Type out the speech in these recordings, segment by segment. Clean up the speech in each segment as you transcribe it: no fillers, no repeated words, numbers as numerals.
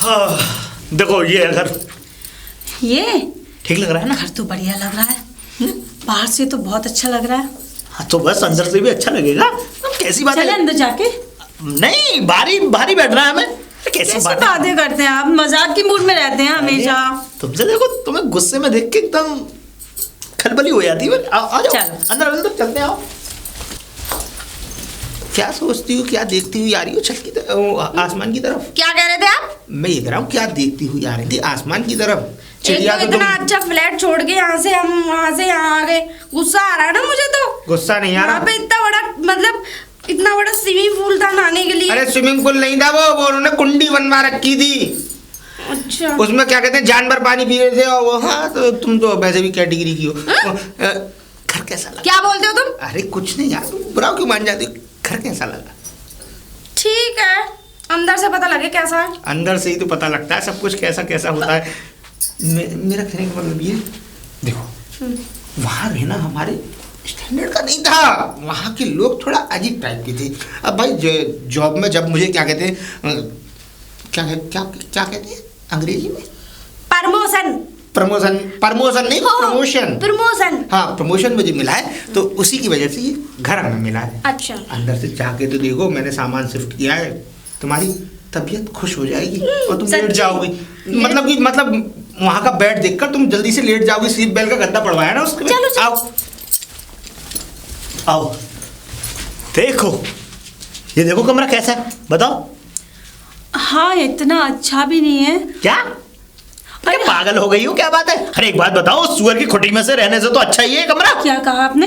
हाँ, देखो ये है घर। ये ठीक लग रहा है ना? घर तो बढ़िया लग रहा है। बाहर से तो बहुत अच्छा लग रहा है। हाँ तो बस अंदर से भी अच्छा लगेगा। अब कैसी बात चले है? अंदर जाके। नहीं, भारी भारी बैठ रहा है हमें। कैसी बातें करते हैं आप? मजाक की मूड में रहते हैं हमेशा। तुमसे देखो, तुम्हें गुस्से में देख के एकदम खलबली हो जाती है। आ जाओ अंदर, अंदर चलते हैं। आओ। क्या सोचती हूँ, क्या देखती हुई आ रही हो छत की तरफ, आसमान की तरफ? क्या कह रहे थे आप? मैं इधर हूँ, क्या देखती हुई आ रही थी आसमान की तरफ? चिड़िया तो इतना अच्छा फ्लैट छोड़ के यहाँ से हम वहाँ से यहाँ आ गए। गुस्सा आ रहा है ना मुझे तो। गुस्सा नहीं आ रहा? पे इतना बड़ा, मतलब इतना बड़ा स्विमिंग पूल था नहाने के लिए। अरे स्विमिंग पूल नहीं था वो उन्होंने कुंडी बनवा रखी थी। अच्छा। उसमें क्या कहते हैं, जानवर पानी पी रहे थे। और वो हाँ, तो तुम तो वैसे भी कैटेगरी की हो। घर कैसा लगा? क्या बोलते हो तुम? अरे कुछ नहीं यार, तुम बुरा क्यों मान जाती हो? घर कैसा लगा? ठीक है, अंदर से पता लगे कैसा है। अंदर से ही तो पता लगता है सब कुछ कैसा कैसा होता है। मेरा कहने का मतलब ये, देखो वहाँ रहना हमारे स्टैंडर्ड का नहीं था। वहाँ के लोग थोड़ा अजीब टाइप के थे। अब भाई जॉब में जब मुझे क्या कहते हैं, क्या कहते हैं अंग्रेजी में? प्रमोशन। प्रमोशन नहीं, प्रमोशन। प्रमोशन। हाँ, प्रमोशन मुझे मिला है, तो उसी की वजह से ये घर हमें मिला है। अच्छा। अंदर से जाके तो देखो, मैंने सामान शिफ्ट किया है। तुम्हारी तबीयत खुश हो जाएगी और तुम लेट जाओगी। मतलब वहाँ का बेड देखकर तुम जल्दी से लेट जाओगी। सीट बेल्ट का गद्दा पड़वाया ना उसके। चलो। आओ आओ, देखो ये देखो कमरा कैसा है, बताओ। हाँ, इतना अच्छा भी नहीं है। क्या? अरे पागल हो गई हो, क्या बात है? अरे एक बात बताओ, सुअर की खुटी में से रहने से तो अच्छा ही है कमरा। क्या कहा आपने?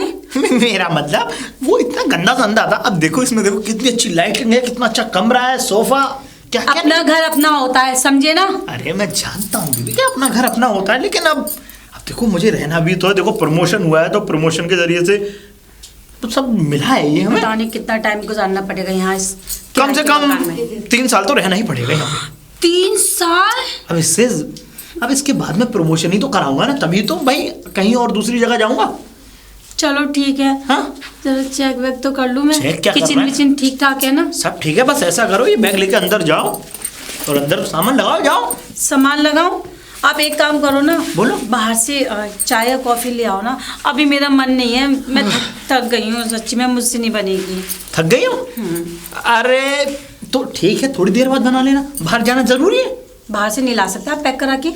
मेरा मतलब वो इतना गंदा संदा था। अब देखो इसमें, देखो कितनी अच्छी लाइटिंग है, कितना अच्छा कमरा है, सोफा। क्या अपना घर अपना होता है, समझे ना? अरे मैं जानता हूँ दीदी कि अपना घर अपना होता है, लेकिन अब देखो मुझे रहना भी तो है। देखो प्रमोशन हुआ है, तो प्रमोशन के जरिए से तो सब मिला है ये हमें। पता नहीं कितना टाइम गुजारना पड़ेगा यहाँ। कम से कम 3 साल तो रहना ही पड़ेगा यहाँ। 3 साल? अब इसके बाद में प्रमोशन ही तो कराऊंगा ना, तभी तो भाई कहीं और दूसरी जगह जाऊंगा। चलो ठीक है। हाँ, चलो चेक वेक तो कर लूँ मैं। चेक क्या किचन विचन ठीक ठाक है ना? सब ठीक है। बस ऐसा करो, ये बैग लेके अंदर जाओ और अंदर सामान लगाओ। जाओ सामान लगाओ। आप एक काम करो ना, बोलो। बाहर से चाय या कॉफी ले आओ ना। अभी मेरा मन नहीं है, मैं थक गई हूँ सच्ची में, मुझसे नहीं बनेगी। थक गई हो? अरे तो ठीक है, थोड़ी देर बाद बना लेना। बाहर जाना जरूरी है? बाहर से नहीं ला सकते आप पैक करा के?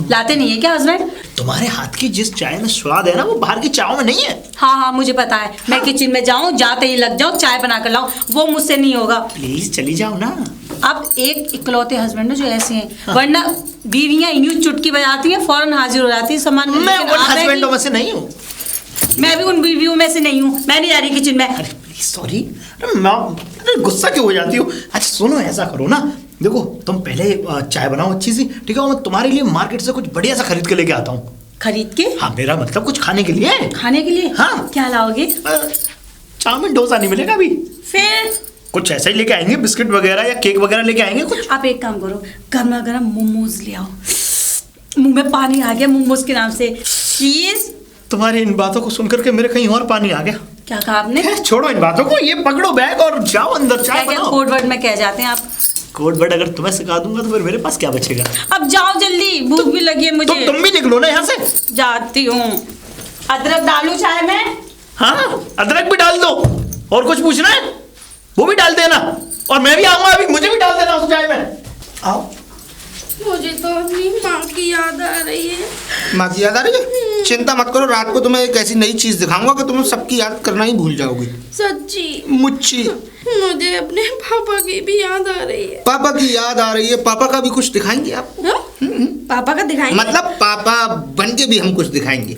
लाते नहीं है क्या हस्बैंड? तुम्हारे हाथ की जिस चाय में स्वाद है ना, वो बाहर की चाय में नहीं है। हाँ मुझे पता है। मैं किचन में जाऊँ, जाते ही लग जाऊँ, चाय बना कर लाऊं, वो मुझसे नहीं होगा। प्लीज चली जाओ ना। आप एक इकलौते हस्बैंड हो जो ऐसे हैं। हाँ। वरना बीवियां यूं चुटकी बजाती हैं, फौरन हाजिर हो जाती है सामान। मैं उन हस्बैंडों में से नहीं हूँ। मैं भी उन बीवियों में से नहीं हूँ। मैं नहीं जा रही किचन में। अरे प्लीज सॉरी। अरे गुस्सा क्यों हो जाती हो? अच्छा सुनो, ऐसा करो ना, देखो तुम पहले चाय बनाओ अच्छी सी, ठीक है? मैं तुम्हारे लिए मार्केट से कुछ बढ़िया सा खरीद के लेके आता हूँ। खरीद के? हाँ, मेरा मतलब कुछ खाने के लिए। खाने के लिए? हाँ। क्या लाओगे? चाउमीन डोसा नहीं मिलेगा अभी। फिर कुछ ऐसा ही लेके आएंगे, बिस्किट वगैरह या केक वगैरह लेके आएंगे कुछ। आप एक काम करो, गर्मा गर्म मोमोज ले आओ। मुंह में पानी आ गया मोमोज के नाम से। प्लीज। तुम्हारी इन बातों को सुनकर के मेरे कहीं और पानी आ गया। क्या कहा आपने? छोड़ो इन बातों को, ये पकड़ो बैग और जाओ अंदर। चाय बनाओ। कोड वर्ड में कह जाते हैं आप? कोड वर्ड अगर तुम्हें सिखा दूंगा तो फिर मेरे पास क्या बचेगा? अब जाओ जल्दी, भूख भी लगी है मुझे। तो तुम भी निकलो ना यहाँ से। जाती हूँ। अदरक डालूं चाय में? हाँ, अदरक भी डाल दो। और कुछ पूछना है वो भी डाल देना। और मैं भी आऊंगा अभी, मुझे भी डाल देना उस चाय में। आओ। मुझे तो अपनी माँ की याद आ रही है। माँ की याद आ रही है? चिंता मत करो, रात को तुम्हें एक ऐसी नई चीज दिखाऊंगा कि तुम सबकी याद करना ही भूल जाओगी। सच्ची? मुच्ची। मुझे अपने पापा की भी याद आ रही है। पापा की याद आ रही है? पापा का भी कुछ दिखाएंगे आपको? पापा का दिखाएंगे? मतलब पापा बन के भी हम कुछ दिखाएंगे।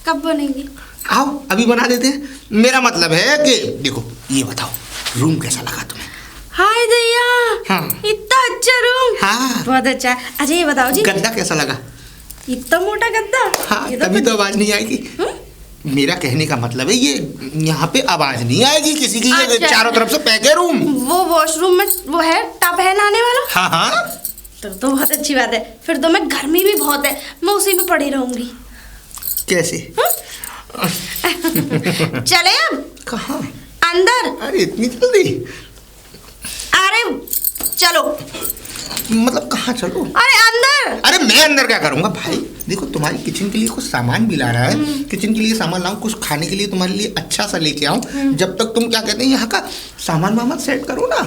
कब बनेंगे? आओ अभी बना देते हैं। मेरा मतलब है कि देखो, ये बताओ रूम कैसा लगा तुम्हें? हाय दैया। हाँ। इतना अच्छा रूम। हाँ, बहुत अच्छा। अच्छा ये बताओ जी, गद्दा कैसा लगा? इतना मोटा गद्दा? हाँ, तभी तो आवाज नहीं आएगी। मेरा कहने का मतलब है ये यहाँ पे आवाज नहीं आएगी किसी की। ये अच्छा। चारों तरफ से पैक है रूम। वो वॉशरूम में वो है, टब है नहाने वाला? हाँ हाँ। तो बहुत अच्छी बात है। फिर तो मैं, गर्मी भी बहुत है, मैं उसी में पड़ी रहूंगी। कैसे? चले अब? कहाँ? अंदर। अरे इतनी जल्दी? अरे चलो। मतलब कहाँ चलो? अरे अंदर। अरे मैं अंदर क्या करूंगा भाई? देखो तुम्हारी किचन के लिए कुछ सामान भी ला रहा है, किचन के लिए सामान लाऊं, कुछ खाने के लिए तुम्हारे लिए अच्छा सा लेके आऊं, जब तक तुम क्या कहते हैं यहाँ का सामान वामान सेट करो ना।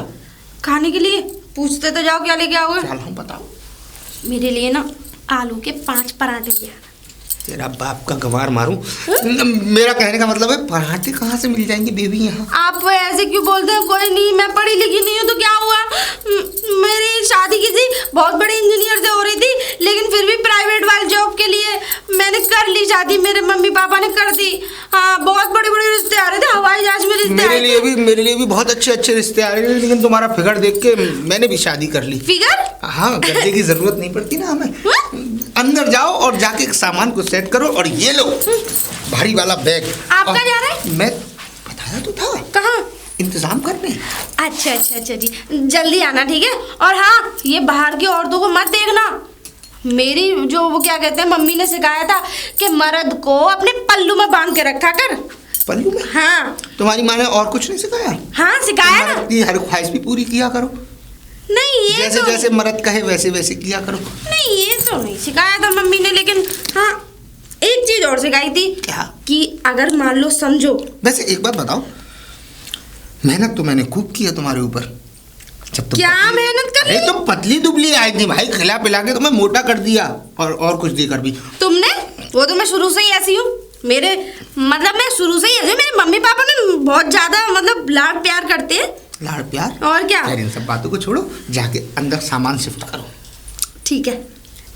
खाने के लिए पूछते तो जाओ क्या लेके आओगे? क्या लाऊं बताओ? मेरे लिए ना आलू के 5 पराठे ले आना। तेरा बाप का गवार मारूं। मेरा कहने का मतलब है पराठे कहाँ से मिल जाएंगे बेबी यहाँ? आप ऐसे क्यों बोलते हैं? कोई नहीं, मैं पढ़ी लिखी नहीं हूँ तो क्या हुआ? मेरी शादी की थी, बहुत बड़े इंजीनियर से हो रही थी, लेकिन फिर भी प्राइवेट वाली जॉब के लिए मैंने कर ली शादी। मेरे मम्मी पापा ने कर दी। हाँ, बहुत बड़े बड़े रिश्ते आ रहे थे, हवाई जहाज में रिश्ते मेरे लिए भी बहुत अच्छे रिश्ते आ रहे थे, लेकिन तुम्हारा फिगर देख के मैंने भी शादी कर ली। फिगर? हाँ, करने की जरूरत नहीं पड़ती ना हमें। अंदर जाओ और जाके सामान को सेट करो। और ये लो भारी वाला बैग। आप कहाँ जा रहे हैं? मैं बताया तो था। कहाँ? इंतजाम करने। अच्छा जी, जल्दी आना, ठीक है? और हाँ, ये बाहर की औरतों को मत देखना। मेरी जो वो क्या कहते हैं, मम्मी ने सिखाया था कि मर्द को अपने पल्लू में बांध के रखा कर। पल्लू में? हाँ। तुम्हारी माँ ने और कुछ नहीं सिखाया? हाँ, सिखाया ना। हर ख्वाहिश भी पूरी किया करो। नहीं, ये जैसे तो जैसे मर्द कहे वैसे वैसे किया करो। नहीं, ये तो नहीं सिखाया था मम्मी ने, लेकिन हाँ एक चीज और सिखाई थी। क्या? कि अगर मान लो समझो। वैसे एक बात बताओ, मेहनत तो मैंने खूब की है तुम्हारे ऊपर। जब तुम क्या मेहनत कर अरे तुम पतली दुबली आई थी भाई, खिला पिला के तुम्हें मोटा कर दिया, और कुछ देकर भी। तुमने? वो तो मैं शुरू से ही ऐसी हूँ। मैं शुरू से ही ऐसी हूँ। मेरे मम्मी पापा ने बहुत ज्यादा मतलब लाड प्यार करते हैं। लाड़ प्यार? और क्या? इन सब बातों को छोड़ो, जाके अंदर सामान शिफ्ट करो। ठीक है,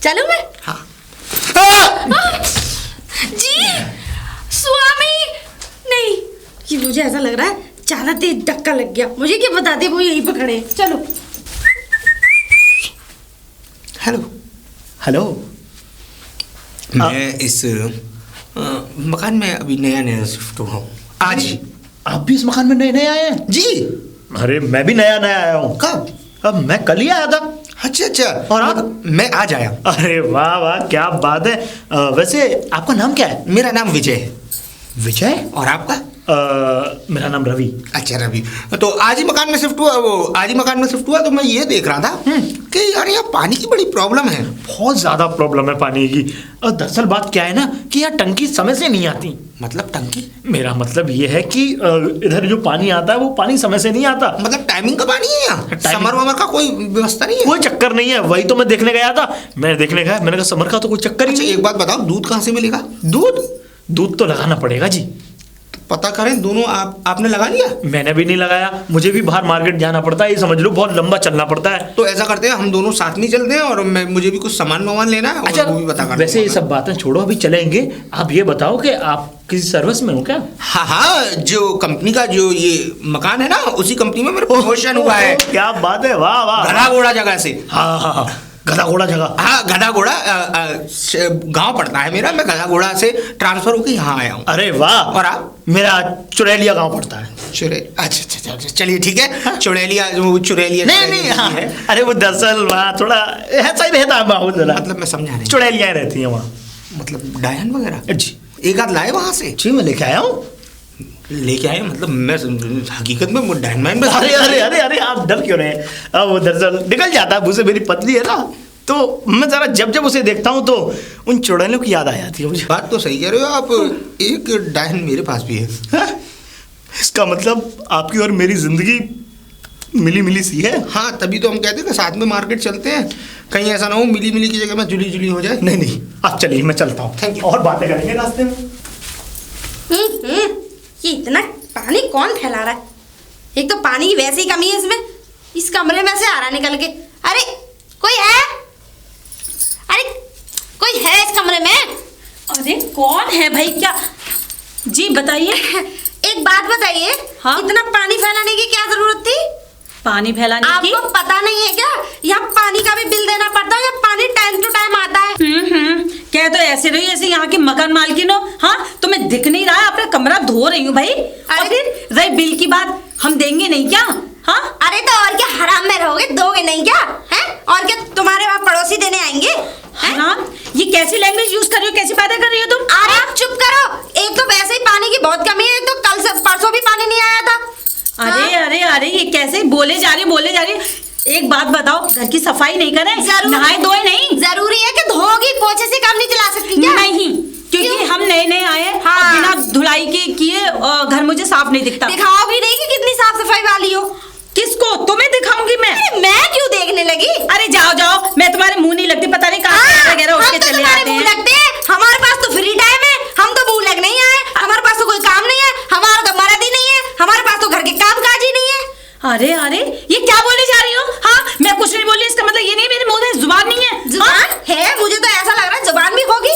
चलो मैं। हाँ। जी स्वामी। नहीं, ये मुझे ऐसा लग रहा है ज्यादा तेज धक्का लग गया। मुझे क्या बताते, वो यहीं पे खड़े हैं। चलो। Hello hello. मैं इस मकान में अभी नया शिफ्ट हुआ हूँ आज ही। आप भी इस मकान में नए नए आए हैं? जी। अरे मैं भी नया नया आया हूँ। कब? अब मैं कल ही आया था। अच्छा। और आप? मैं आज आया। अरे वाह वाह, क्या बात है। वैसे आपका नाम क्या है? मेरा नाम विजय है। विजय? और आपका? मेरा नाम रवि। अच्छा रवि। तो आज ही मकान में शिफ्ट हुआ, तो मैं ये देख रहा था कि यार यहाँ पानी की बड़ी प्रॉब्लम है। बहुत ज्यादा प्रॉब्लम है पानी की। दरअसल बात क्या है ना कि यहाँ टंकी समय से नहीं आती। मतलब टंकी? मेरा मतलब ये है कि इधर जो पानी आता है वो पानी समय से नहीं आता। मतलब टाइमिंग का पानी है यहाँ? समर वमर का कोई व्यवस्था नहीं है? कोई चक्कर नहीं है। वही तो मैं देखने गया था। मैंने कहा समर का तो कोई चक्कर ही नहीं। एक बात बताओ, दूध कहाँ से मिलेगा? दूध तो लगाना पड़ेगा जी। पता करें दोनों। आपने लगा लिया? मैंने भी नहीं लगाया, मुझे भी बाहर मार्केट जाना पड़ता है, ये समझ लो बहुत लंबा चलना पड़ता है। तो ऐसा करते हैं, हम दोनों साथ में चलते हैं, और मुझे भी कुछ सामान वामान लेना है। अच्छा, वो भी पता कर। वैसे ये सब बातें छोड़ो, अभी चलेंगे। आप ये बताओ कि आप किसी सर्विस में हो क्या? हाँ, जो कंपनी का जो ये मकान है ना, उसी कंपनी में मेरा प्रमोशन हुआ है। क्या बात है, वाह वाह। गधा घोड़ा जगह से। हाँ, गधा घोड़ा जगह। हाँ, गधा घोड़ा गांव पड़ता है मेरा। मैं गधा घोड़ा से ट्रांसफर होकर यहाँ आया हूँ। अरे वाह। और आप? मेरा चुरैलिया गांव पड़ता है। अच्छा, चलिए ठीक है। चुड़ैलिया नहीं हाँ। अरे वो दरअसल वहाँ थोड़ा ऐसा ही रहता है माहौल जरा। मतलब मैं समझा नहीं। चुड़ैलियाँ रहती हैं वहाँ। मतलब डायन वगैरह? जी। एक आध लाए वहाँ से? जी, मैं लेके आया हूँ। लेके आए मतलब मैं हकीकत में वो डायन। अरे आप डर क्यों रहे हैं? अब वो दरअसल निकल जाता है, मुझसे मेरी पतली है ना, तो मैं जरा जब उसे देखता हूँ तो उन चुड़ैलों की याद आ जाती है मुझे। बात तो सही कह रहे हो आप। एक डायन मेरे पास भी है। इसका मतलब आपकी और मेरी जिंदगी मिली सी है। हाँ, तभी तो हम कहते हैं कि साथ में मार्केट चलते हैं। कहीं ऐसा ना हो मिली की जगह में जुली हो जाए। नहीं, आप चलिए, मैं चलता हूँ। Thank you. और बातें करेंगे रास्ते में। ये इतना पानी कौन फैला रहा है? एक तो पानी की वैसे ही कमी है इसमें। इस कमरे में से आ रहा निकल के। अरे कोई है? अरे कोई है इस कमरे में? अरे कौन है भाई? क्या जी बताइए। एक बात बताइए। हाँ? इतना पानी फैलाने की क्या जरूरत थी? पानी फैलाने की? आपको पता नहीं है क्या? यहाँ पानी का भी बिल देना पड़ता है। यहाँ पानी टाइम टू टाइम आता है। कह तो ऐसे रही जैसे यहाँ की मकान मालकिन हो। हाँ, तुम्हें दिख नहीं रहा है? अपना कमरा धो रही हूँ भाई। और फिर रही बिल की बात, हम देंगे नहीं क्या? हाँ, अरे तो और क्या, हराम में रहोगे? दोगे नहीं क्या? हैं? और क्या तुम्हारे वहाँ पड़ोसी देने आएंगे? हाँ, ये कैसी लैंग्वेज यूज कर रही हो? कैसी बातें कर रही हो तुम? अरे आप चुप करो। एक तो वैसे ही पानी की बहुत कमी है, एक तो परसों भी पानी नहीं आया था। अरे ये कैसे बोले जा रही। एक बात बताओ, घर की सफाई नहीं करें, नहाए धोए नहीं? जरूरी है कि धोगी, पोछे से काम नहीं चला सकती क्या? नहीं, क्योंकि हम नए नए आए, हाँ। और बिना धुलाई के किए घर मुझे साफ नहीं दिखता। दिखाओगी नहीं कि कितनी साफ सफाई वाली हो? किसको? तुम्हें दिखाऊंगी मैं? मैं क्यों देखने लगी? अरे जाओ जाओ, मैं तुम्हारे मुंह नहीं लगती, पता नहीं कहाँ वगैरह उठ के हम तो चले तुम्हारे आते मुंह हैं। लगते हैं, हमारे पास तो फ्री टाइम है, हम तो मुंह लगने ही आए, हमारे पास तो कोई काम नहीं है, हमारा तो मर्द ही नहीं है, हमारे पास तो घर के काम काज ही नहीं है। अरे अरे, ये क्या बोले जा रही हो? हाँ, मैं कुछ नहीं बोली, इसका मतलब ये नहीं मेरे मुंह में जुबान नहीं है। जुबान है, मुझे तो ऐसा लग रहा है जुबान भी होगी।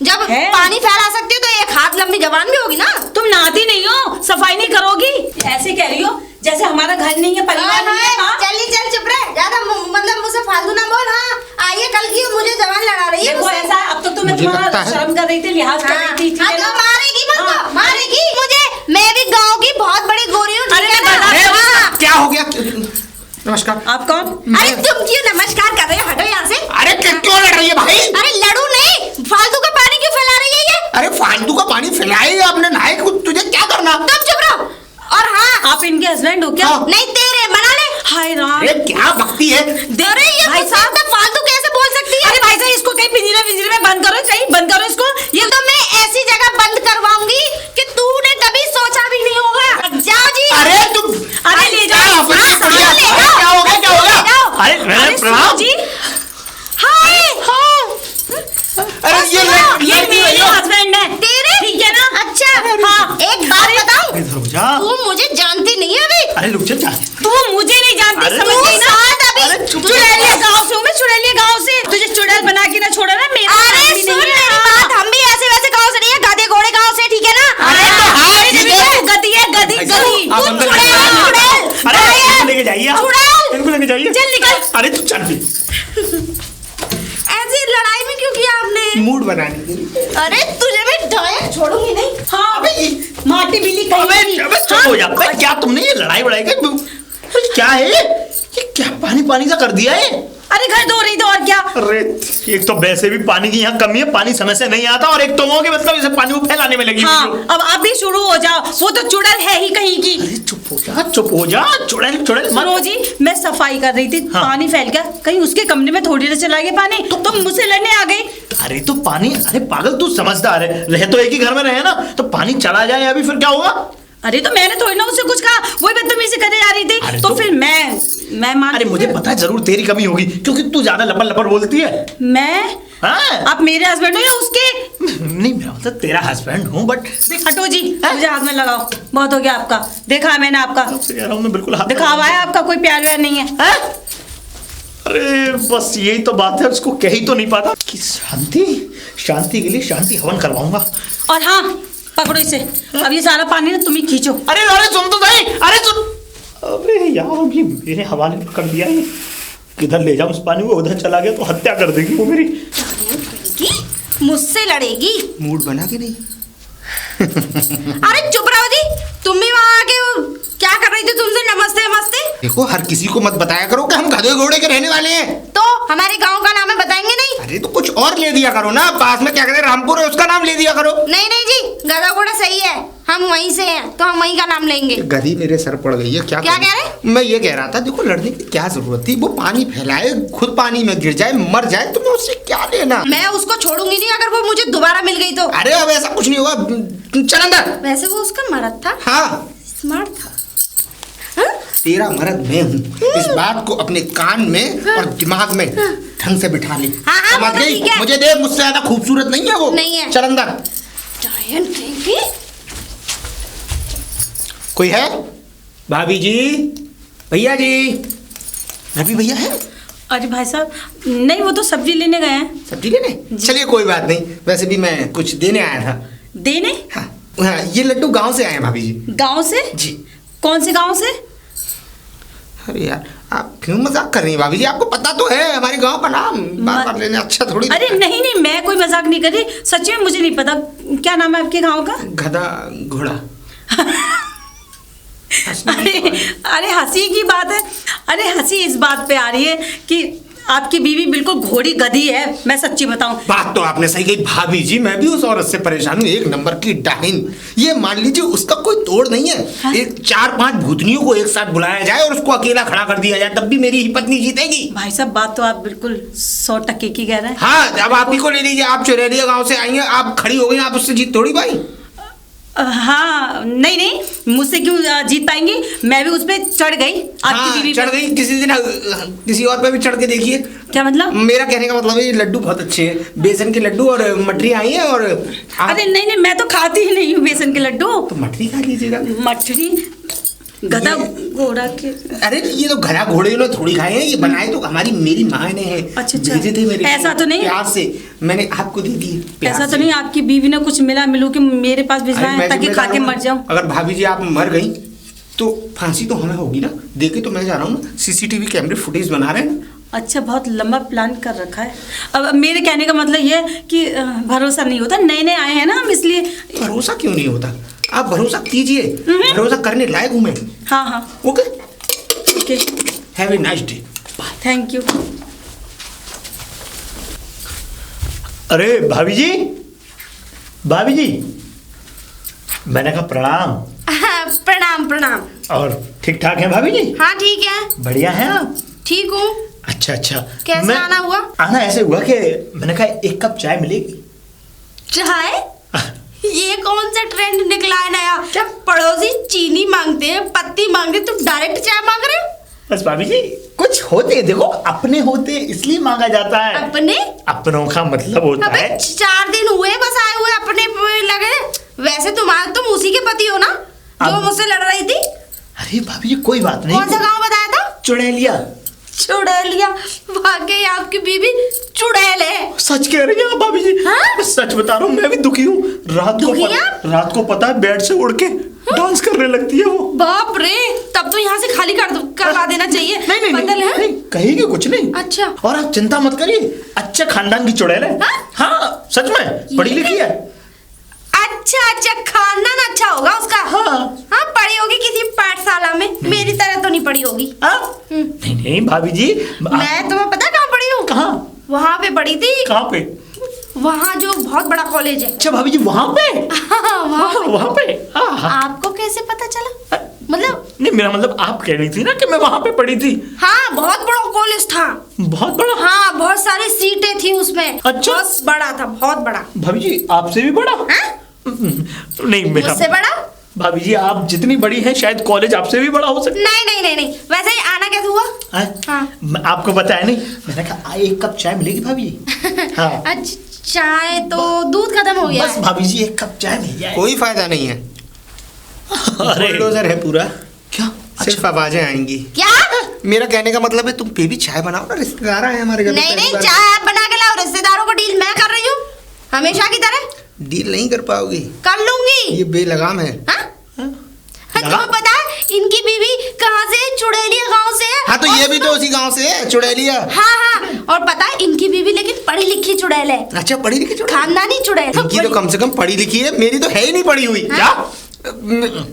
जब है? पानी फैला सकती हो तो एक हाथ लंबी जुबान भी होगी ना। तुम नहाती नहीं हो, सफाई नहीं करोगी, ऐसे कह रही हो जैसे हमारा घर नहीं है, परिवार नहीं है। हाँ? चल चुप रह, ज्यादा मतलब मुझसे फालतू ना बोल। हाँ आइए, कल की मुझे जवान लड़ा रही है। देखो ऐसा, अब तो तुम्हें मुझे लगता तुम्हारा है- शर्म कर रही थी, लिहाज कर रही थी, ठीक है ना? मारेगी मुझको, हाँ। मारेगी मुझे। मैं भी गांव की बहुत बड़ी गोरी हूँ, अरे ठीक है मैं ना? बता- हाँ। क्या हो गया? नमस्कार। आप कौन? अरे तुम क्यों नमस्कार कर रहे हो? हटो यहाँ से। अरे क्यों लड़ रही है भाई? अरे लड़ू नहीं, फालतू का पानी क्यों फैला रही है ये? अरे फालतू का पानी फैलाएगा, आपने नहाए, तुझे क्या करना? तुम चुप रहो। और हाँ, आप इनके हस्बैंड हो क्या? हाँ। नहीं तेरे, बना ले। हाय राम। अरे क्या भक्ति है? अरे ये भाई मुझसे इतना फालतू कैसे बोल सकती है? अरे भाई साहब, इसको कहीं पिंजरे में बंद करो, कहीं बंद करो इसको। ये तो मैं ऐसी जगह बंद करवाऊंगी कि तूने कभी सोचा भी नहीं होगा। जाओ जी। अरे तुम, अरे ले जाओ, हाँ, हाँ, बढ़िया, ले बढ़िया। जाओ। क्या हो गया? क्या हो गया? ले जाओ। अरे अरे प्रणाम। सुनो जी, हाय अरे ये ये मेरे हस्बैंड है, तेरे? ठीक है ना? अच्छा हाँ। एक बात बताऊं, इधर हो जा। तू मुझे जानती नहीं है अभी। अरे रुक जा। तू मुझे नहीं जानती, अरे समझ तू गई ना? शायद अभी अरे चुप चुड़ैलिया गांव से हूँ मैं, चुड़ैलिया गांव से। तुझे चुड़ैल बना के ना छोड़ा ना, मेरा अरे family सुन नहीं है। मेरी बात, हम भी ऐसे वैसे गांव से नहीं है, गधे घोड़े गांव से, ठीक है ना? अरे तो हाँ, ठीक ठीक है। है, गधी है, गधी गधी। आप तू अंदर चुड़ैल, जाइए। चुड़ैल, अरे गायब। इनको लेके जाइए आप। चुड़ैल। इनको लेके जाइए। चल निकल। अरे तू चल भी। ऐसी लड़ाई में क्यों किया आपने? मूड बनाने के लिए। अरे तुझे मैं डायरेक्ट छोड़ूंगी नहीं। हाँ, अबे माटी बिल्ली अबे कहीं की। अबे चुप हो जा। अबे क्या तुमने ये लड़ाई बड़ाई का क्या है ये? क्या पानी पानी सा कर दिया है? अरे घर धो रही थी और क्या? अरे एक तो वैसे भी पानी की यहाँ कमी है, पानी समय से नहीं आता, और एक तुम हो के मतलब इसे पानी को फैलाने में लगी हुई हाँ, हो। अब आप भी शुरू हो जाओ, वो तो चुड़ैल है ही कहीं की। अरे चुप हो जा, चुप हो जा। चुड़ैल चुड़ैल मत। सुनो जी, मैं सफाई कर रही थी, हाँ। पानी फैल गया, कहीं उसके कमरे में थोड़ी देर चला गया पानी, तुम मुझसे लड़ने आ गई। अरे तो पानी, अरे पागल तू समझदार है, रहे तो एक ही घर में रहे ना, तो पानी चला जाए अभी फिर क्या होगा? अरे तो मैंने थोड़ी ना उससे कुछ कहा, वही बदतमीजी करे जा रही थी, अरे तो तो- फिर मैं मान। अरे मुझे पता है जरूर तेरी कमी होगी, क्योंकि तू ज्यादा लपड़ लपड़ बोलती है। मैं? हाँ? आप मेरे हस्बैंड हो या उसके? नहीं, मेरा मतलब तेरा हस्बैंड हूँ, बट हटो जी, मुझे हाथ में लगाओ, बहुत हो गया आपका, देखा है मैंने आपका, कह रहा हूँ मैं बिल्कुल हाथ दिखावा है आपका, कोई प्यार व्यार नहीं है। हैं? अरे बस यही तो बात है, उसको कह ही तो नहीं पाता कि शांति, शांति के लिए शांति हवन करवाऊंगा। और हाँ, पकड़ो इसे, अब ये सारा पानी ना तुम ही खींचो। अरे अरे सुन तो सही, अरे सुन। अरे यार अभी मेरे हवाले कर दिया है, किधर ले जाऊं उस पानी को? उधर चला गया तो हत्या कर देगी वो मेरी। मुझसे लड़ेगी? मूड बना के नहीं। अरे चुप रहो जी, तुम भी वहाँ आके वो क्या कर रही थी तुमसे नमस्ते नमस्ते? देखो हर किसी को मत बताया करो कि हम गधे घोड़े के रहने वाले हैं। तो हमारे गांव का नाम है, बताएंगे नहीं? अरे तो कुछ और ले दिया करो ना, पास में क्या कहते हैं रामपुर है, उसका नाम ले दिया करो। नहीं नहीं जी, गधा घोड़ा सही है, हम वहीं से हैं तो हम वहीं का नाम लेंगे। गधी मेरे सर पड़ गई है। क्या क्या करूं? कह रहे? मैं ये कह रहा था, देखो लड़ने की क्या जरूरत थी? वो पानी फैलाए, खुद पानी में गिर जाए, मर जाए, तुम्हें उससे क्या लेना? मैं उसको छोड़ूंगी नहीं अगर वो मुझे दोबारा मिल गई तो। अरे अब ऐसा कुछ नहीं होगा, चल अंदर। वैसे वो उसका मर्द था, हाँ, स्मार्ट था। हाँ? तेरा मर्द मैं हूँ, इस बात को अपने कान में और दिमाग में ढंग से बिठा ले। हाँ, हाँ, समझ वो तो गई? ठीक है। मुझे देख, मुझसे ज्यादा खूबसूरत नहीं है वो। नहीं है। चल अंदर। जायंट कहेंगी। कोई है? भाभी जी, भैया जी। रवि भैया है? अरे भाई साहब, नहीं, वो तो सब्जी लेने गए हैं। सब्जी लेने? चलिए कोई बात नहीं, वैसे भी मैं कुछ देने आया था। देने? हाँ, हाँ, ये लड्डू गांव से आए हैं भाभी जी। गांव से? जी। कौन से गांव से? अरे यार, आप क्यों मजाक कर रही हैं भाभी जी? आपको पता तो है हमारे गांव का नाम बार बार लेने अच्छा थोड़ी। अरे नहीं नहीं, मैं कोई मजाक नहीं कर रही, सच में मुझे नहीं पता। क्या नाम है आपके गांव का? गधा घोड़ा। अरे अरे हंसी की बात है, अरे हंसी इस बात पे आ रही है कि आपकी बीवी बिल्कुल घोड़ी गधी है, मैं सच्ची बताऊं। बात तो आपने सही कही भाभी जी, मैं भी उस औरत से परेशान हूँ, एक नंबर की डाहिन। ये मान लीजिए उसका कोई तोड़ नहीं है। हाँ? एक 4-5 भूतनियों को एक साथ बुलाया जाए और उसको अकेला खड़ा कर दिया जाए, तब भी मेरी ही पत्नी जीतेगी। भाई साहब बात तो आप बिल्कुल 100% की कह रहे हैं। हाँ, अब आप ही को ले लीजिए, आप चुरैलिया गांव से आई हैं, आप खड़ी हो गई, आप उससे जीत थोड़ी पाई। हाँ नहीं नहीं, मुझसे क्यों जीत पाएंगी, मैं भी उस पे चढ़ गई आपकी हाँ, बीवी चढ़ पे। गई, किसी दिन किसी और पे भी चढ़ के देखिए। क्या मतलब? मेरा कहने का मतलब है ये लड्डू बहुत अच्छे हैं, बेसन के लड्डू और मठरी आई है। और अरे नहीं नहीं, मैं तो खाती ही नहीं हूँ बेसन के लड्डू। तो मठरी खा लीजिएगा। मठरी गधा घोड़ा के। अरे ये तो घड़ा घोड़े ने थोड़ी खाए हैं, ये बनाए तो हमारी मेरी माँ ने है। अच्छा। भेजे थे मेरे ऐसा तो नहीं? प्यार से मैंने आपको दे दी। ऐसा तो नहीं आपकी बीवी ने कुछ मिला मिलू के मेरे पास भिजवाया है ताकि खा के मर जाऊं? अगर भाभी जी आप मर गई तो फांसी तो हमें होगी ना। देखे तो मैं जा रहा हूँ ना, सीसीटीवी कैमरे फुटेज बना रहे हैं। अच्छा, बहुत लंबा प्लान कर रखा है। अब मेरे कहने का मतलब ये है कि भरोसा नहीं होता, नए नए आए हैं ना हम, इसलिए। भरोसा क्यों नहीं होता? आप भरोसा कीजिए, भरोसा करने लायक हूँ मैं। हाँ हाँ okay, okay, have a nice day. Thank you. अरे भाभी जी, भाभी जी, मैंने कहा प्रणाम। प्रणाम प्रणाम। और ठीक ठाक है भाभी जी? हाँ ठीक है, बढ़िया है आप? ठीक हूँ। अच्छा अच्छा। कैसे आना हुआ? आना ऐसे हुआ कि मैंने कहा एक कप चाय मिलेगी। चाय? ये कौन सा ट्रेंड निकला है नया? क्या पड़ोसी चीनी मांगते हैं, पत्ती मांगते, तुम डायरेक्ट चाय मांग रहे हो? बस भाभी जी, कुछ होते देखो, अपने होते इसलिए मांगा जाता है। अपने? अपनों का मतलब होता अबे है 4 दिन हुए बस आए हुए, अपने पे लगे। वैसे तुम उसी के पति हो ना जो मुझसे लड़ रही थी? अरे भाभी जी कोई बात नहीं। कौन सा गाँव बताया था? चुड़ैलिया। चुड़ैलिया? वाकई आपकी बीवी चुड़ैल है। सच कह रही हैं आप भाभी जी? हाँ? मैं सच बता रहा हूँ, मैं भी दुखी हूँ। रात को पता है बेड से उड़ के डांस करने लगती है वो। बाप रे, तब तो यहाँ से खाली करवा देना चाहिए। नहीं नहीं, कहेगी कुछ नहीं। अच्छा। और आप चिंता मत करिए, अच्छे खानदान की चुड़ैल है। हाँ सच में, पढ़ी लिखी है। अच्छा, खानदान अच्छा होगा उसका। हाँ, पढ़ी होगी किसी पाठशाला में, मेरी तरह तो नहीं पढ़ी होगी। नहीं भाभी जी, मैं तुम्हें पता कहाँ पढ़ी हूँ? कहाँ? वहाँ पे पढ़ी थी। कहाँ पे? वहाँ जो बहुत बड़ा कॉलेज है। अच्छा भाभी जी, वहाँ पे? वहाँ पे? आपको कैसे पता चला? मतलब नहीं, मेरा मतलब आप कह रही थी ना कि मैं वहाँ पे पढ़ी थी। हाँ, बहुत बड़ा कॉलेज था। बहुत बड़ा? हाँ, बहुत सारी सीटें थी उसमें। अच्छा। बहुत बड़ा था, बहुत बड़ा। भाभी जी आपसे भी बड़ा? नहीं, मेरा मुझसे बड़ा? भाभी जी आप जितनी बड़ी हैं शायद कॉलेज आपसे भी बड़ा हो सकता है। नहीं, वैसे ही आना कैसे हुआ? हाँ? आपको बताया नहीं, मैंने कहा एक कप चाय मिलेगी भाभी जी? हाँ। अच्छा, चाय तो दूध खत्म हो गया बस है। भाभी जी एक कप चाय मिल जाए। कोई फायदा नहीं है, अरे बुलडोजर है पूरा। क्या? सिर्फ आवाजें आएंगी। क्या? मेरा कहने का मतलब है तुम बेबी चाय बनाओ ना, रिश्तेदार आए हमारे घर। नहीं, चाय आप बना के लाओ, रिश्तेदारों को डील मैं कर रही हूँ हमेशा की तरह। डील नहीं कर पाओगी, कर लूंगी। ये बेलगाम है। तुम्हें पता है इनकी बीवी कहाँ से है? चुड़ैलिया गांव से है। हाँ तो ये भी तो उसी गांव से है, चुड़ैलिया। हाँ, और पता है इनकी बीवी लेकिन पढ़ी लिखी चुड़ैल है। अच्छा, पढ़ी लिखी चुड़ैल? खानदानी चुड़ैल। इनकी तो कम से कम पढ़ी लिखी है, मेरी तो है ही नहीं पढ़ी हुई। हाँ? क्या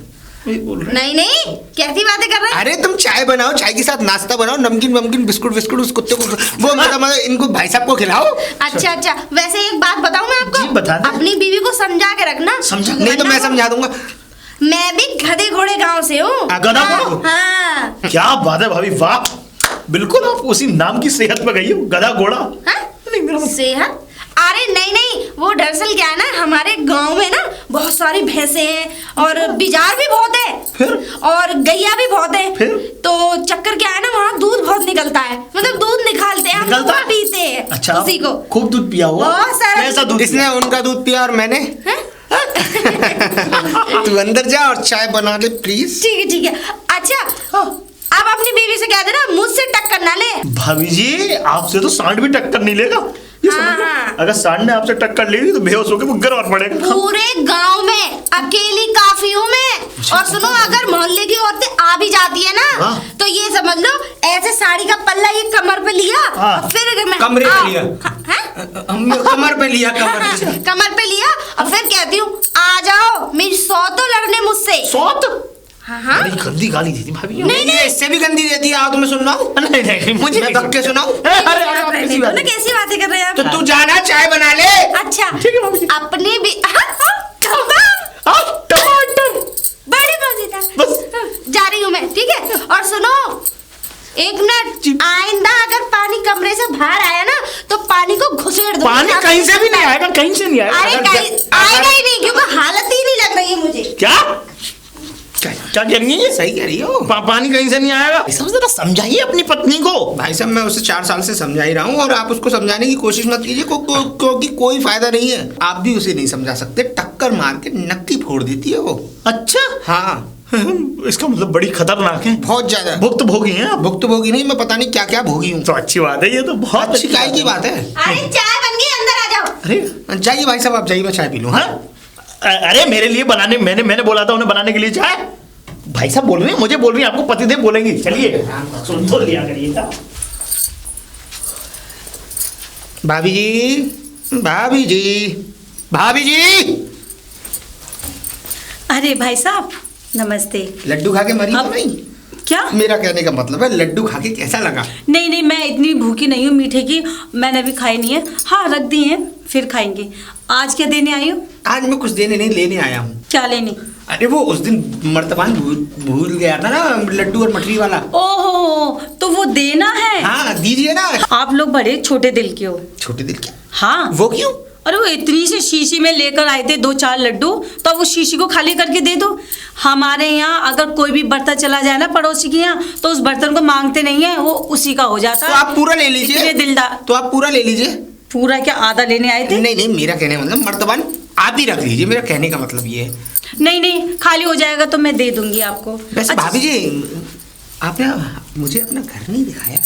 नहीं, कैसी बातें कर रहे हैं? अरे तुम चाय बनाओ, चाय के साथ नाश्ता बनाओ, नमकीन बिस्कुट उस कुत्ते को वो मतलब इनको भाई साहब को खिलाओ। अच्छा, वैसे एक बात बताऊं मैं आपको? जी, बता दें। अपनी बीवी को समझा के रखना। नहीं तो मैं समझा दूंगा। मैं भी गधे घोड़े गांव से हूँ। गधा घोड़ा? हाँ। क्या बात है भाभी, वाह, बिल्कुल आप उसी नाम की सेहत पे गई हो, गधा घोड़ा। नहीं, मेरा सेहत? अरे नहीं, वो दरअसल क्या है ना, हमारे गांव में ना बहुत सारी भैंसे हैं और बिजार भी बहुत है। फिर? और गैया भी बहुत है। फिर? तो चक्कर क्या है ना, वहाँ दूध बहुत निकलता है, मतलब दूध निकालते हैं, हम लोग पीते हैं। अच्छा, उसी को खूब दूध पिया हुआ? बहुत सारा। कैसा दूध? इसने उनका दूध पिया और मैंने। तू अंदर जा और चाय बना ले प्लीज। ठीक है। अच्छा, आप अपनी बीवी से कह देना मुझसे टक्कर ना ले। भाभी जी आपसे तो सांड भी टक्कर नहीं लेगा। ये समझ लो, अगर सांड ने आपसे टक्कर लेगी तो बेहोश होकर वो गिरवार पड़ेगा। पूरे गांव में अकेली काफी हूँ मैं। और सुनो, अगर मोहल्ले की औरतें आ भी जाती है ना, तो ये समझ लो ऐसे साड़ी का पल्ला ये कमर पे लिया, फिर मैं कमरे पे लिया, कमर पे लिया, कमर पे लिया और फिर कहती हूँ आ जाओ, मेरी सौत तो लड़ने मुझसे। सौत? हाँ हाँ। बड़ी गंदी गाली दी थी भाभी। नहीं, इससे भी गंदी देती है। आओ तुम्हें सुनाऊं? नहीं मुझे मैं धक्के सुनाऊं? अरे आप कैसी बात है? कैसी बातें कर रहे हैं आप? तो तू जाना चाय बना ले। अच्छा ठीक है भाभी जी। अपने भी टमाटर बड़ी मजेदार। बस। जा रही हूँ मैं, ठीक है? और सुनो, एक मिनट, आइंदा अगर पानी कमरे से बाहर आया ना तो पानी को घुसेड़ दो। पानी कहीं से भी नहीं आएगा, कहीं से नहीं आएगा। अरे कहीं आएगा ही नहीं, क्योंकि हालत ही नहीं लग रही है मुझे। क्या क्या कह रही है? सही कह रही हो। पानी कहीं से नहीं आएगा। सब जरा समझाइए अपनी पत्नी को। भाई साहब मैं उसे 4 साल से समझा ही रहा हूँ और आप उसको समझाने की कोशिश मत कीजिए क्योंकि कोई फायदा नहीं है। आप भी उसे नहीं समझा सकते, टक्कर मार के नक्की फोड़ देती है वो। अच्छा हाँ इसका मतलब बड़ी खतरनाक है। बहुत ज्यादा। भुक्त भोगी हैं आप। भुक्त भोगी नहीं, मैं पता नहीं क्या क्या भोगी हूँ। तो अच्छी बात है, ये तो बहुत अच्छी काय की बात है। अरे चाय बन गई, अंदर आ जाओ। अरे जाइए भाई साहब, आप जाइए, मैं चाय पी लूँ। हाँ अरे मेरे लिए बनाने, मैंने बोला था उन्हें बनाने के लिए चाय। भाई साहब बोल रहे हैं, मुझे बोल रही हैं, आपको पतिदेव बोलेंगी। चलिए सुन तो लिया करिएगा। भाभी जी, भाभी जी, भाभी जी। अरे भाई साहब नमस्ते। लड्डू खा के मरी तो अब- नहीं? क्या? मेरा कहने का मतलब है लड्डू खा के कैसा लगा? नहीं मैं इतनी भूखी नहीं हूँ मीठे की, मैंने अभी खाई नहीं है। हाँ रख दी है, फिर खाएंगे। आज क्या देने आई हो? आज मैं कुछ देने नहीं, लेने आया हूँ। क्या लेने? अरे वो उस दिन मर्तबान भूल गया था ना, लड्डू और मठरी वाला। ओहो, तो वो देना है। हाँ दीजिए ना। आप लोग बड़े छोटे दिल के हो। छोटे दिल के? हाँ। वो क्यों? अरे वो इतनी सी शीशी में लेकर आए थे 2-4 लड्डू, तो वो शीशी को खाली करके दे दो। हमारे यहाँ अगर कोई भी बर्तन चला जाए ना पड़ोसी के यहाँ, तो उस बर्तन को मांगते नहीं है, वो उसी का हो जाता तो है। आप पूरा ले लीजिए। इतने दिलदार। तो आप पूरा ले लीजिए। पूरा क्या, आधा लेने आए थे? नहीं मेरा कहने का मतलब मर्तबान आप ही रख लीजिए, मेरा कहने का मतलब ये है। नहीं खाली हो जाएगा तो मैं दे दूंगी आपको। वैसे अच्छा, भाभी जी आपने मुझे अपना घर नहीं दिखाया।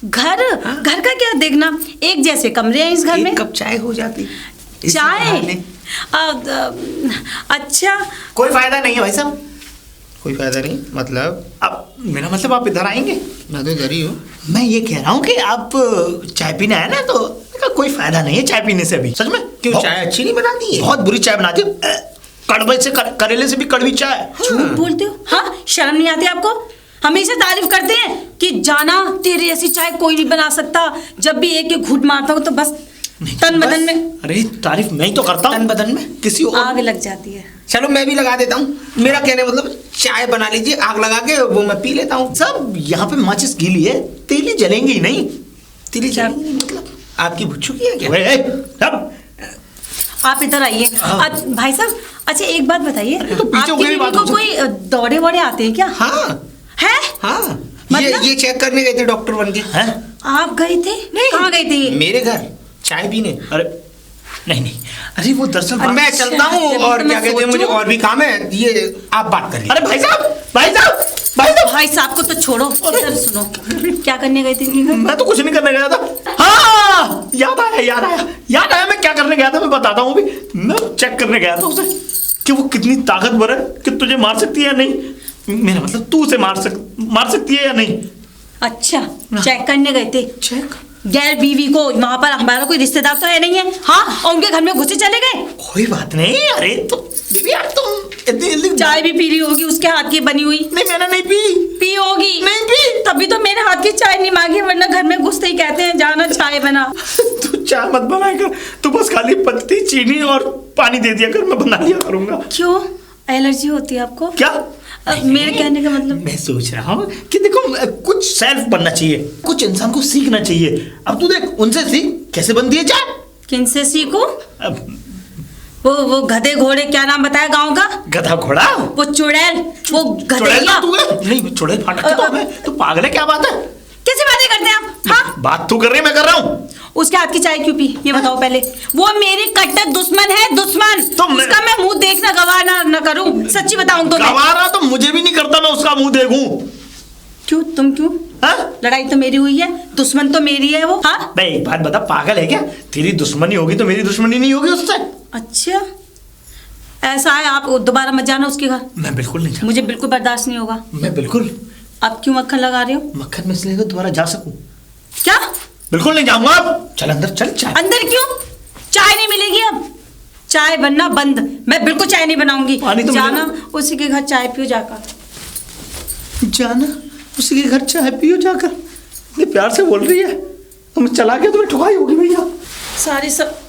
घर? घर का क्या देखना, एक जैसे कमरे हैं इस घर में। एक कप चाय हो जाती। इस चाय? बहाने। अच्छा कोई फायदा नहीं है भाई साहब, कोई फायदा नहीं। मतलब अब मेरा मतलब आप इधर आएंगे? मैं तो इधर ही हूँ। मैं ये कह रहा हूँ कि आप चाय पीने आए ना, तो इसका कोई फायदा नहीं है चाय पीने से अभी। सच में क्यों, चाय अच्छी नहीं बनाती है? बहुत बुरी चाय बनाती है, कड़वे से करेले से भी कड़वी चाय। झूठ बोलते हो? हाँ शर्म नहीं आती आपको? हमेशा तारीफ करते हैं कि जाना तेरी ऐसी चाय कोई नहीं बना सकता, जब भी एक घूंट मारता हूँ तो बस तन बदन में। अरे तारीफ मैं ही तो करता हूँ। तन बदन में किसी और आग लग जाती है। चलो मैं भी लगा देता हूँ। मेरा कहने का मतलब चाय बना लीजिए, आग लगा के वो मैं पी लेता हूँ। सब यहाँ पे माचिस गीली है, तेली जलेंगी ही नहीं। तिली क्या? चलेगी मतलब आपकी भुच्छू की है क्या? ओए, सब आप इधर आइए। भाई साहब अच्छा एक बात बताइए, तो पीछे हो आपकी गई बीवी बात को हमसे। कोई दौड़े वौड़े आते हैं क्या? हाँ है? हाँ मतलब? ये चेक करने गए थे डॉक्टर बन के। हैं? आप गए थे? कहाँ गए थे? मेरे घर चाय पीने। अरे नहीं अरे वो दरअसल और मैं चलता हूँ चलिए, और तो क्या मैं कहते हैं, मुझे सोचूं। और भी काम है, ये आप बात करिए। अरे भाई साहब भाई साहब को तो छोड़ो, इधर सुनो। क्या करने गए थे इनके घर? मैं तो कुछ नहीं करने गया था। हाँ याद आया मैं क्या करने गया था, मैं बताता हूँ अभी। मैं चेक करने गया था उसे कि वो कितनी ताकतवर है, कि तुझे मार सकती है या नहीं। मेरा मतलब तू उसे मार सकती है या नहीं। अच्छा चेक करने गए थे? चेक? गैर बीवी को, वहाँ पर हमारा कोई रिश्तेदार तो है नहीं है। हाँ, और उनके घर में घुसे चले गए। कोई बात नहीं। अरे तो बेबी यार तुम इतनी जल्दी चाय भी पी रही होगी उसके हाथ की बनी हुई। नहीं, मैंने नहीं पी। पी होगी। नहीं पी। तभी तो मेरे हाथ की चाय नहीं मांगी, वरना घर में घुसते ही कहते हैं जाना चाय बना। तू चाय मत बनाया कर, तू बस खाली पत्ती चीनी और पानी दे दिया कर, मैं बना लिया करूंगा। क्यों, एलर्जी होती है आपको? क्या? मेरे कहने का मतलब, मैं सोच रहा हूँ कि देखो कुछ सेल्फ बनना चाहिए, कुछ इंसान को सीखना चाहिए। अब तू देख उनसे सीख कैसे बनती है चाय। किनसे सीखूं? अब वो गधे घोड़े, क्या नाम बताया गांव का? गधा घोड़ा, वो चुड़ैल, वो चुड़ैल गधेया। तू है? नहीं चुड़ैल फाटक तो हमें, तू पागल है क्या बात है? कैसी बातें करते हैं आप? हाँ, बात तू कर रही है, मैं कर रहा हूँ। उसके हाथ की चाय क्यों पी, ये बताओ पहले। वो मेरी कट्टर दुश्मन है, दुश्मन। तो मैं- उसका मैं मुंह देखना गवार ना करूं, सच्ची बताऊं तो मैं। गवारा तो मुझे भी नहीं करता मैं उसका मुंह देखूं। क्यों, तुम क्यों? हाँ? लड़ाई तो मेरी हुई है, दुश्मन तो मेरी है वो। हाँ मैं एक बात बता, पागल है क्या? तेरी दुश्मनी होगी तो मेरी दुश्मनी नहीं होगी उससे। अच्छा ऐसा है, आप दोबारा मत जाना उसके घर। मैं बिल्कुल नहीं जा, मुझे बिल्कुल बर्दाश्त नहीं होगा। मैं बिल्कुल आप क्यों मक्खन लगा रहे हो? मक्खन में इसलिए दोबारा जा सकूं। क्या? बिल्कुल नहीं जाऊंगा। अब चल अंदर चल। चाय अंदर क्यों? चाय नहीं मिलेगी अब, चाय बनना बंद। मैं बिल्कुल चाय नहीं बनाऊंगी। पानी तो जाना उसी के घर चाय पियो जाकर। जाना उसी के घर चाय पियो जाकर। इतने प्यार से बोल रही है, तुम चला के तुम्हें ठुकाई होगी भैया। सारी सब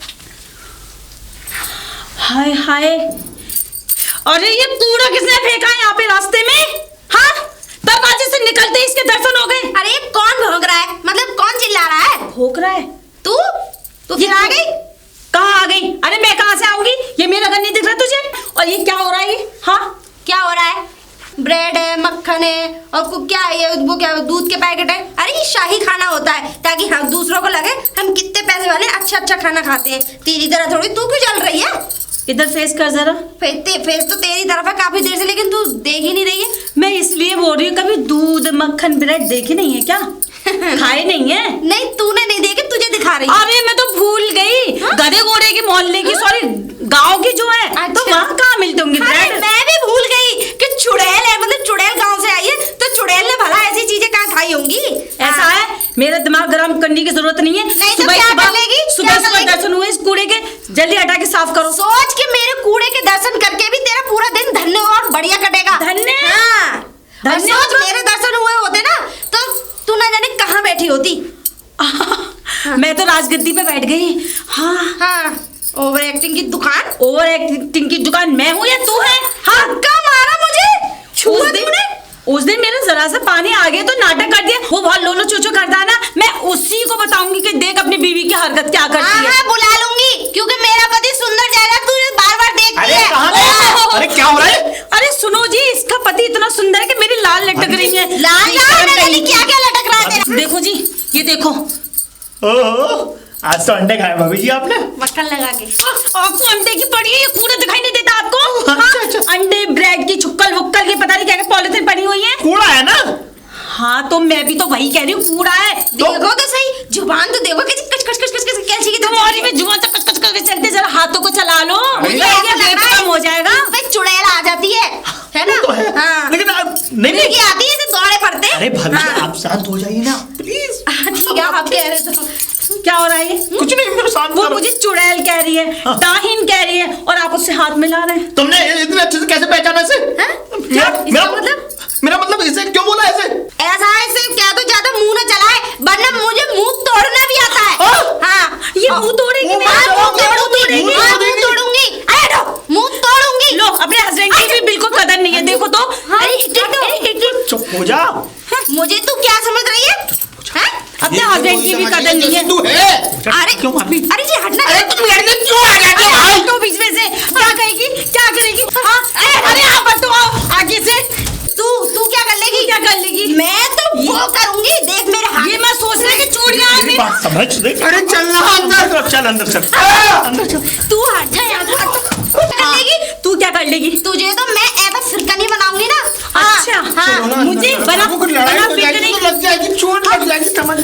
हाय हाय। अरे ये कूड़ा किसने फेंका है यहाँ पे रास्ते में? हाँ, दरवाजे से निकलते ही इसके दर्शन हो गए। अरे कौन भौंक रहा है, मतलब कौन चिल्ला रहा है? भौंक रहा है? तू फिर आ गई? कहाँ आ गई? अरे मैं कहाँ से आऊंगी? ये मेरा घर नहीं दिख रहा तुझे? और ये क्या हो रहा है ये? हाँ क्या हो रहा है? ब्रेड है, मक्खन है और क्या है ये, वो क्या दूध के पैकेट है। अरे ये शाही खाना होता है ताकि हम दूसरों को लगे हम कितने पैसे वाले अच्छा अच्छा खाना खाते हैं। तेरी तरह थोड़ी। तू क्यों चल रही है? इधर फेस कर जरा। फेस तो तेरी तरफ है काफी देर से, लेकिन तू देख ही नहीं रही है। मैं इसलिए बोल रही हूँ, कभी दूध मक्खन ब्रेड देखे नहीं है क्या? खाए नहीं है? नहीं तूने नहीं देखे, तुझे दिखा रही है। अरे मैं तो भूल गई। गधे घोड़े के मोहल्ले की, सॉरी गांव की जो है, तो वहाँ कहाँ मिलते होंगे ब्रेड? मैं भी भूल गई कि चुड़ैल है, मतलब चुड़ैल गांव से आई है, तो चुड़ैल ने भला ऐसी चीजें कहाँ खाई होंगी। ऐसा है, मेरा दिमाग गर्म करने की जरूरत नहीं है। नहीं तो क्या कर लेगी? सुबह सुबह दर्शन हुए इस कूड़े के, जल्दी हटा के साफ करो। सोच के मेरे कूड़े के दर्शन करके भी तेरा पूरा दिन धन्य और बढ़िया कटेगा। धन्य? हाँ। और धन्य सोच मतलब? मेरे दर्शन हुए होते ना तो तू ना जाने कहाँ बैठी होती। मैं तो राजगद्दी पे बैठ गई। हाँ हाँ, ओवर एक्टिंग की दुकान। ओवर एक्टिंग की दुकान मैं हूँ या तू है? हाँ, धक्का मारा मुझे। उस दिन मेरा जरा सा पानी आ गया तो नाटक कर दिया। वो बहुत लोलो चोचो करता है ना, मैं उसी को बताऊंगी कि देख अपनी बीवी की हरकत क्या करती है। हाँ, बुला लूंगी क्योंकि मेरा पति सुंदर जाएगा, तू बार-बार देखती अरे है। कहाँ गए? अरे क्या हो रहा है? अरे सुनो जी, इसका पति इतना सुंदर है कि मेरी लाल लटक रही है। लाल क्या क्या लटक रहा है तेरा? देखो जी, ये देखो। ओहो, आज तो अंडे खाए भाभी जी आपने। मक्खन लगा के। आपको अंडे की पड़ी है, ये कूड़ा दिखाई नहीं देता आपको? अच्छा, अच्छा। अंडे ब्रेड की छुक्कल वुक्कल की पता नहीं क्या पॉलिथीन पड़ी हुई है। कूड़ा है ना? हाँ तो मैं भी तो वही कह रही हूँ, कूड़ा है। देखो तो सही, जुबान तो देखो कैसी कच कच कच कच कच कैसी की तुम्हारी में जुबान तक कच कच करके चलते, जरा हाथों को चला लो, मुझे ऐसा आइडिया लग रहा बेटा है कम हो जाएगा। भाई चुड़ैल आ जाती है ना? तो है। हाँ। लेकिन नहीं नहीं। की आती है तो दौड़े पड़ते। अरे भाभी जी, हाँ। आप शांत हो जाइए ना प्लीज। ठीक है, आप कह रहे तो क्या हो रहा है ये? कुछ नहीं, मेरे साथ वो करो। मुझे चुड़ैल कह रही है, हाँ। दाहिन कह रही है, और आप उससे हाथ मिला रहे हैं। तुमने इतने अच्छे से कैसे पहचाना इसे? मेरा मतलब इसे क्यों बोला ऐसे? ऐसा है, सिर्फ क्या तो ज्यादा मुंह न चलाए वरना मुझे मुंह तोड़ना भी आता है। हाँ, ये मुंह तोड़ेगी मुंह मेरा? तोड़ूंगी। मुंह तोड़ूंगी। अरे हटो, मुंह तोड़ूंगी। लो, अपने हस्बैंड की भी बिल्कुल कदर नहीं है, देखो तो। चुप हो जा। मुझे तू क्या समझ रही है? अपने हस्बैंड की भी कदर नहीं है। तू है। अरे क्यों भाभी? अरे जी हटना। अरे तुम लड़ने क्यों आ जाते हो भाई? तो बीच में से क्या कहेगी, क्या करेगी? हाँ, अरे आप तो आओ आगे से। तू क्या कर लेगी? क्या कर लेगी? मैं तो वो करूंगी, देख मेरे हाथ। ये मैं सोच रही कि चूड़ियां आ मेरी गई। बात समझ देख। अरे चलना अंदर। चल अंदर चल। अंदर चल। तू हट जा यहाँ से। कर लेगी? तू क्या कर लेगी? तुझे तो मैं ऐसा फिरकनी बनाऊंगी ना। अच्छा, हाँ। मुझे बना बना लड़ाई तो लग जाएगी, चोट लग जाएगी, समझ।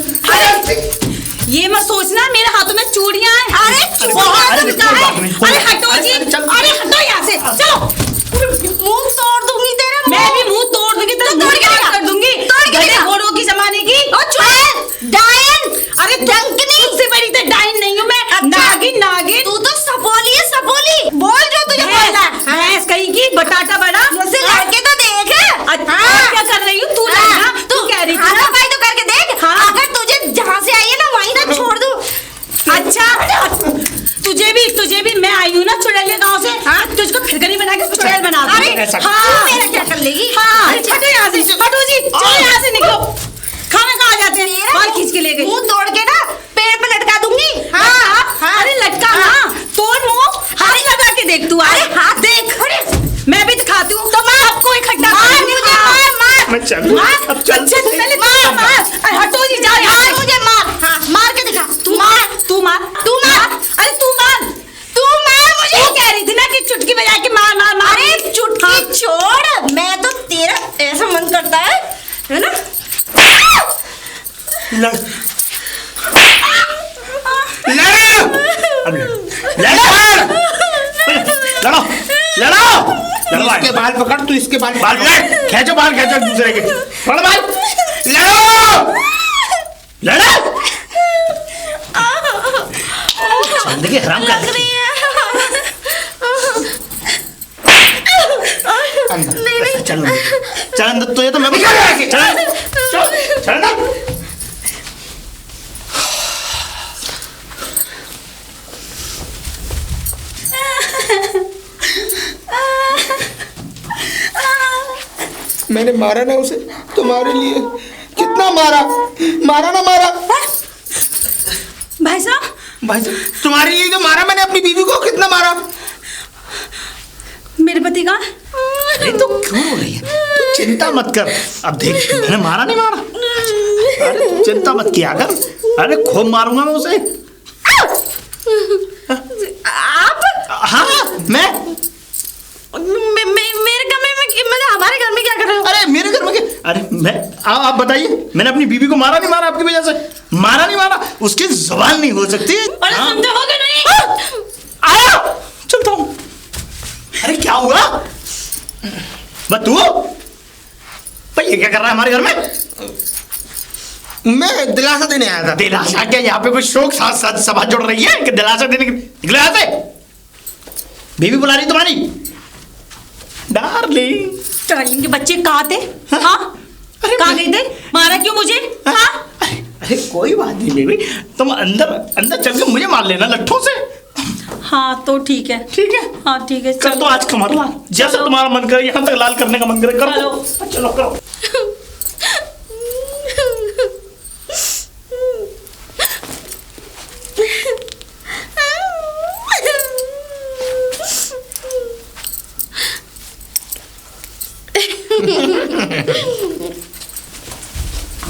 ये मत सोचना मेरे हाथों में चूड़ियां हैं। अरे बहुत अरे, अच्छा कोई है। बात नहीं, कोई अरे बात हटो जी, अरे, चल। अरे हटो यहाँ से, चलो। मुंह तोड़ दूंगी तेरा। मैं भी मुंह तोड़ दूंगी, तेरा तोड़ मुंह के काट दिखा। कर दूंगी। तोड़ के गधे दिखा। घोड़ों की जमाने की। और चुड़ैल, डायन, अरे डंकनी। तुझसे बड़ी तो डाइन नहीं हूँ मैं। नागिन नागिन। तू तो सपोली है, सपोली। बोल जो तुझे बोलना है। भैंस कहीं की, बटाटा बड़ा। मुझसे लड़के तो देख। अच्छा, क्या कर रही हूँ तू? लड़ना तू कह रही थी हाँ, ना? भाई तो करके देख। हाँ। अगर तुझे जहाँ से आई है ना वहीं ना छोड़ दूँ। अच्छा, तुझे भी मैं आई हूँ ना चुड़ैल गांव से। हाँ, तुझको फिरकनी बना के चुड़ैल बना दूँ। अरे हाँ, मेरा क्या कर लेगी? हाँ, हटो यहाँ से, हटो जी, चलो यहाँ से निकलो। खाना कहाँ जाते हैं? मेरा बाल खींच के ले गई। मुंह तोड़ के ना पेड़ पे लटका दूंगी। हाँ, अरे लटका ना, तोड़ मुंह, हाथ लगा के देख तू। अरे हाथ देख, मैं भी दिखाती हूँ। तो मैं आपको इकट्ठा मार। मैं चलूं? अब चल। अच्छे से पहले मार। अरे हटो जी, जाओ यहाँ से। मुझे मार। हाँ, मार के दिखा। तू मार। अरे तू मार मुझे। तू कह रही थी ना कि चुटकी बजा के मार। अरे चुटकी छोड़, मैं तो तेरा ऐसा मन करता है ना? लड़ लड़ो इसके बाल पकड़, तू इसके बाल बाल पकड़। खींचो एक दूसरे के। पकड़ बाल, लड़ो। जिंदगी हराम कर दी। अंदर, चलो। चल अंदर, तुझे तो मैं निकल यहाँ से। चल अंदर। मैंने मारा ना उसे तुम्हारे लिए, कितना मारा, मारा ना मारा भाई साहब, भाई साहब, तुम्हारे लिए जो मारा मैंने अपनी बीवी को, कितना मारा। मेरे पति का अरे तो क्यों रो रही है? तू चिंता मत कर, अब देख मैंने मारा नहीं मारा। अरे तू चिंता मत किया कर, अरे खूब मारूंगा मैं उसे। आप हाँ मैं मेरे कमरे में मतलब हमारे घर में क्या कर रहे हो? अरे मेरे घर में क्या? अरे मैं आप बताइए, मैंने अपनी बीवी को मारा नहीं मारा आपकी वजह से? मारा नहीं मारा, उसकी जुबान नहीं हो सकती। अरे हाँ? समझे हो गया नहीं? आया चलता हूँ। अरे क्या हुआ बतू? भाई ये क्या कर रहा है हमारे घर में? मैं दिलासा देने आया था। दिलासा क्या? यहाँ पे कोई शोक साथ साथ सभा जुड़ रही है कि दिलासा देने की? निकले यहाँ से। बीवी बुला रही तुम्हारी। डार्लिंग डार्लिंग के बच्चे कहाँ थे? हाँ, अरे कहाँ गए थे? मारा क्यों मुझे? हाँ, अरे कोई बात नहीं बेबी, तुम अंदर अंदर चल के मुझे मार लेना लट्ठों से। हाँ तो ठीक है। ठीक है, हाँ ठीक है, कर दो आज कमर लाल, जैसा तुम्हारा मन करे, यहाँ तक लाल करने का मन करे कर दो। चलो। चलो करो।